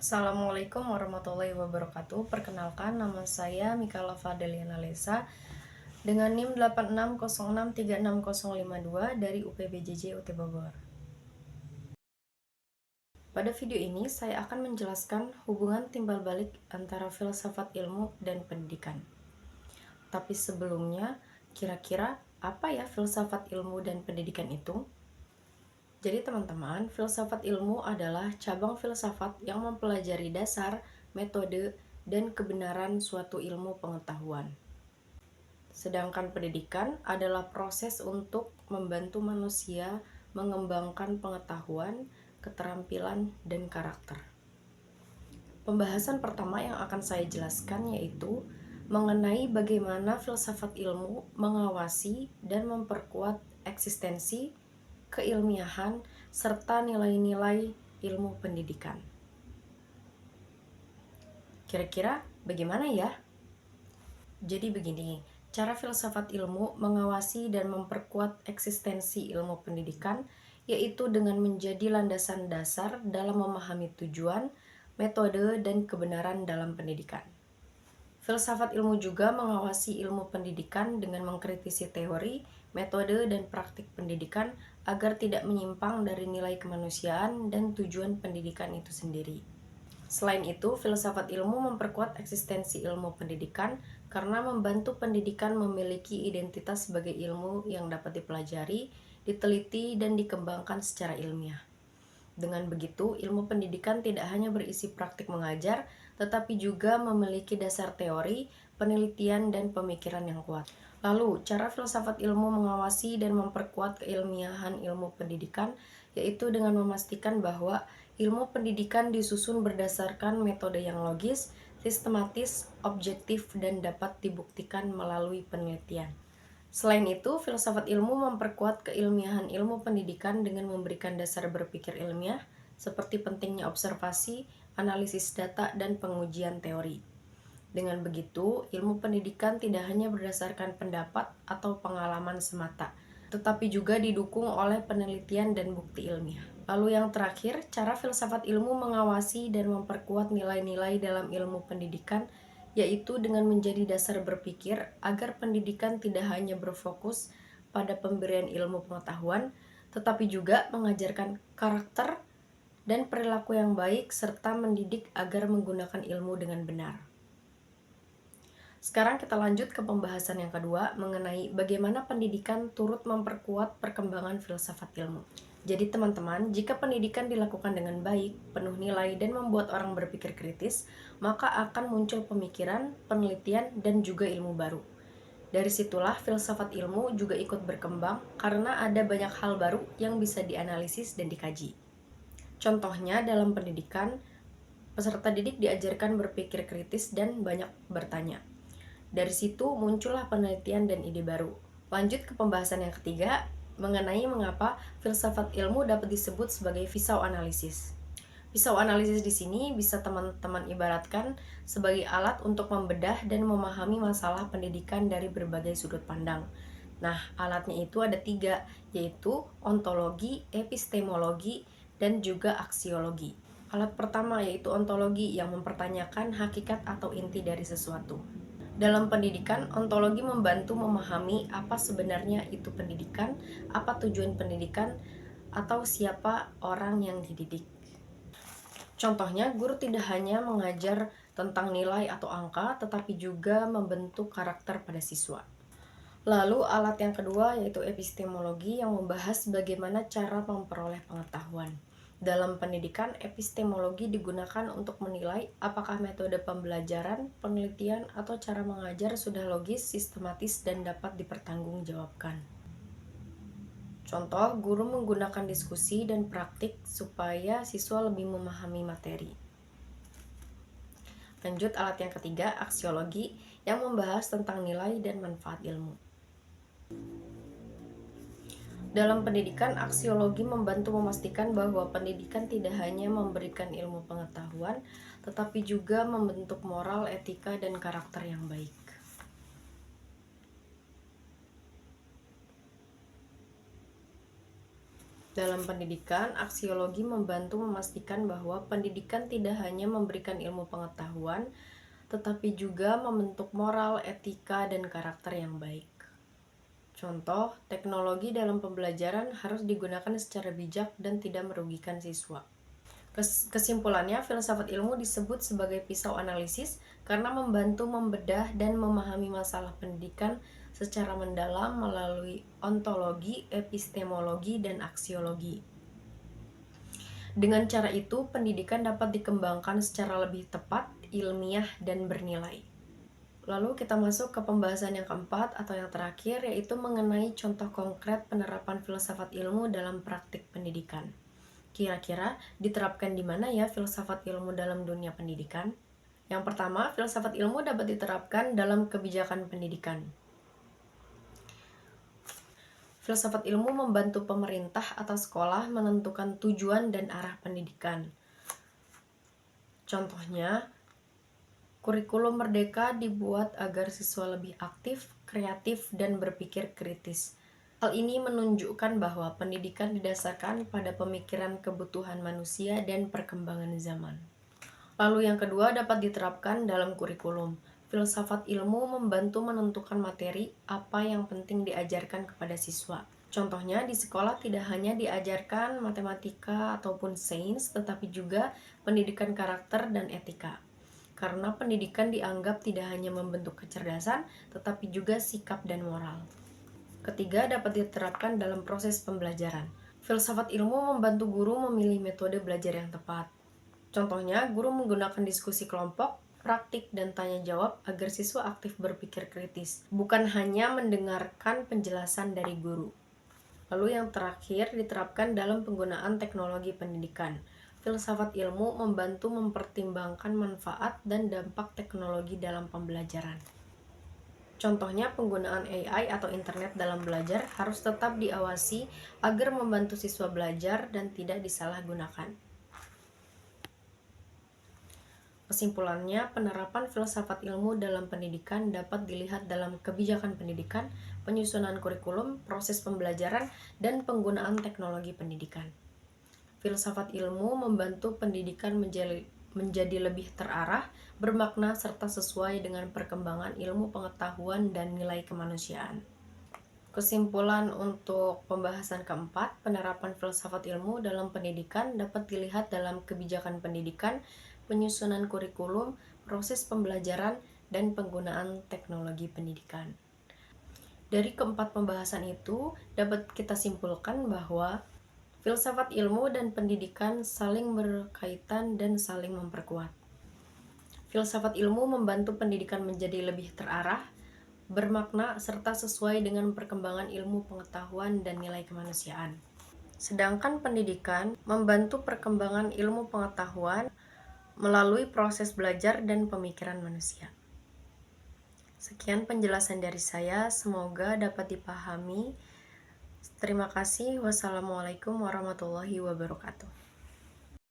Assalamualaikum warahmatullahi wabarakatuh. Perkenalkan, nama saya Mikala Fadeliana Lesa dengan NIM 8606360052 dari UPBJJ UT Bogor. Pada video ini saya akan menjelaskan hubungan timbal balik antara filsafat ilmu dan pendidikan. Tapi sebelumnya, kira-kira apa ya filsafat ilmu dan pendidikan itu? Jadi teman-teman, filsafat ilmu adalah cabang filsafat yang mempelajari dasar, metode, dan kebenaran suatu ilmu pengetahuan. Sedangkan pendidikan adalah proses untuk membantu manusia mengembangkan pengetahuan, keterampilan, dan karakter. Pembahasan pertama yang akan saya jelaskan yaitu mengenai bagaimana filsafat ilmu mengawasi dan memperkuat eksistensi, keilmiahan, serta nilai-nilai ilmu pendidikan. Kira-kira bagaimana ya? Jadi begini, cara filsafat ilmu mengawasi dan memperkuat eksistensi ilmu pendidikan yaitu dengan menjadi landasan dasar dalam memahami tujuan, metode, dan kebenaran dalam pendidikan. Filsafat ilmu juga mengawasi ilmu pendidikan dengan mengkritisi teori, metode, dan praktik pendidikan agar tidak menyimpang dari nilai kemanusiaan dan tujuan pendidikan itu sendiri. Selain itu, filsafat ilmu memperkuat eksistensi ilmu pendidikan karena membantu pendidikan memiliki identitas sebagai ilmu yang dapat dipelajari, diteliti, dan dikembangkan secara ilmiah. Dengan begitu, ilmu pendidikan tidak hanya berisi praktik mengajar, tetapi juga memiliki dasar teori, penelitian, dan pemikiran yang kuat. Lalu, cara filsafat ilmu mengawasi dan memperkuat keilmiahan ilmu pendidikan, yaitu dengan memastikan bahwa ilmu pendidikan disusun berdasarkan metode yang logis, sistematis, objektif, dan dapat dibuktikan melalui penelitian. Selain itu, filsafat ilmu memperkuat keilmiahan ilmu pendidikan dengan memberikan dasar berpikir ilmiah, seperti pentingnya observasi, analisis data, dan pengujian teori. Dengan begitu, ilmu pendidikan tidak hanya berdasarkan pendapat atau pengalaman semata, tetapi juga didukung oleh penelitian dan bukti ilmiah. Lalu yang terakhir, cara filsafat ilmu mengawasi dan memperkuat nilai-nilai dalam ilmu pendidikan yaitu dengan menjadi dasar berpikir agar pendidikan tidak hanya berfokus pada pemberian ilmu pengetahuan, tetapi juga mengajarkan karakter dan perilaku yang baik serta mendidik agar menggunakan ilmu dengan benar. Sekarang kita lanjut ke pembahasan yang kedua mengenai bagaimana pendidikan turut memperkuat perkembangan filsafat ilmu. Jadi teman-teman, jika pendidikan dilakukan dengan baik, penuh nilai, dan membuat orang berpikir kritis, maka akan muncul pemikiran, penelitian, dan juga ilmu baru. Dari situlah filsafat ilmu juga ikut berkembang karena ada banyak hal baru yang bisa dianalisis dan dikaji. Contohnya dalam pendidikan, peserta didik diajarkan berpikir kritis dan banyak bertanya. Dari situ muncullah penelitian dan ide baru. Lanjut ke pembahasan yang ketiga, mengenai mengapa filsafat ilmu dapat disebut sebagai pisau analisis. Pisau analisis di sini bisa teman-teman ibaratkan sebagai alat untuk membedah dan memahami masalah pendidikan dari berbagai sudut pandang. Nah, alatnya itu ada 3, yaitu ontologi, epistemologi, dan juga aksiologi. Alat pertama yaitu ontologi yang mempertanyakan hakikat atau inti dari sesuatu. Dalam pendidikan, ontologi membantu memahami apa sebenarnya itu pendidikan, apa tujuan pendidikan, atau siapa orang yang dididik. Contohnya, guru tidak hanya mengajar tentang nilai atau angka, tetapi juga membentuk karakter pada siswa. Lalu alat yang kedua yaitu epistemologi yang membahas bagaimana cara memperoleh pengetahuan. Dalam pendidikan, epistemologi digunakan untuk menilai apakah metode pembelajaran, penelitian, atau cara mengajar sudah logis, sistematis, dan dapat dipertanggungjawabkan. Contoh, guru menggunakan diskusi dan praktik supaya siswa lebih memahami materi. Lanjut alat yang ketiga, aksiologi, yang membahas tentang nilai dan manfaat ilmu. Dalam pendidikan, aksiologi membantu memastikan bahwa pendidikan tidak hanya memberikan ilmu pengetahuan, tetapi juga membentuk moral, etika, dan karakter yang baik. Dalam pendidikan, aksiologi membantu memastikan bahwa pendidikan tidak hanya memberikan ilmu pengetahuan, tetapi juga membentuk moral, etika, dan karakter yang baik. Contoh, teknologi dalam pembelajaran harus digunakan secara bijak dan tidak merugikan siswa. Kesimpulannya, filsafat ilmu disebut sebagai pisau analisis karena membantu membedah dan memahami masalah pendidikan secara mendalam melalui ontologi, epistemologi, dan aksiologi. Dengan cara itu, pendidikan dapat dikembangkan secara lebih tepat, ilmiah, dan bernilai. Lalu kita masuk ke pembahasan yang keempat atau yang terakhir, yaitu mengenai contoh konkret penerapan filsafat ilmu dalam praktik pendidikan. Kira-kira diterapkan di mana ya filsafat ilmu dalam dunia pendidikan? Yang pertama, filsafat ilmu dapat diterapkan dalam kebijakan pendidikan. Filsafat ilmu membantu pemerintah atau sekolah menentukan tujuan dan arah pendidikan. Contohnya, kurikulum merdeka dibuat agar siswa lebih aktif, kreatif, dan berpikir kritis. Hal ini menunjukkan bahwa pendidikan didasarkan pada pemikiran kebutuhan manusia dan perkembangan zaman. Lalu yang kedua dapat diterapkan dalam kurikulum. Filsafat ilmu membantu menentukan materi apa yang penting diajarkan kepada siswa. Contohnya di sekolah tidak hanya diajarkan matematika ataupun sains, tetapi juga pendidikan karakter dan etika. Karena pendidikan dianggap tidak hanya membentuk kecerdasan, tetapi juga sikap dan moral. Ketiga, dapat diterapkan dalam proses pembelajaran. Filsafat ilmu membantu guru memilih metode belajar yang tepat. Contohnya, guru menggunakan diskusi kelompok, praktik, dan tanya jawab agar siswa aktif berpikir kritis, bukan hanya mendengarkan penjelasan dari guru. Lalu yang terakhir, diterapkan dalam penggunaan teknologi pendidikan. Filsafat ilmu membantu mempertimbangkan manfaat dan dampak teknologi dalam pembelajaran. Contohnya, penggunaan AI atau internet dalam belajar harus tetap diawasi agar membantu siswa belajar dan tidak disalahgunakan. Kesimpulannya, penerapan filsafat ilmu dalam pendidikan dapat dilihat dalam kebijakan pendidikan, penyusunan kurikulum, proses pembelajaran, dan penggunaan teknologi pendidikan. Filsafat ilmu membantu pendidikan menjadi lebih terarah, bermakna, serta sesuai dengan perkembangan ilmu pengetahuan dan nilai kemanusiaan. Kesimpulan untuk pembahasan keempat, penerapan filsafat ilmu dalam pendidikan dapat dilihat dalam kebijakan pendidikan, penyusunan kurikulum, proses pembelajaran, dan penggunaan teknologi pendidikan. Dari keempat pembahasan itu, dapat kita simpulkan bahwa filsafat ilmu dan pendidikan saling berkaitan dan saling memperkuat. Filsafat ilmu membantu pendidikan menjadi lebih terarah, bermakna, serta sesuai dengan perkembangan ilmu pengetahuan dan nilai kemanusiaan. Sedangkan pendidikan membantu perkembangan ilmu pengetahuan melalui proses belajar dan pemikiran manusia. Sekian penjelasan dari saya, semoga dapat dipahami. Terima kasih. Wassalamualaikum warahmatullahi wabarakatuh.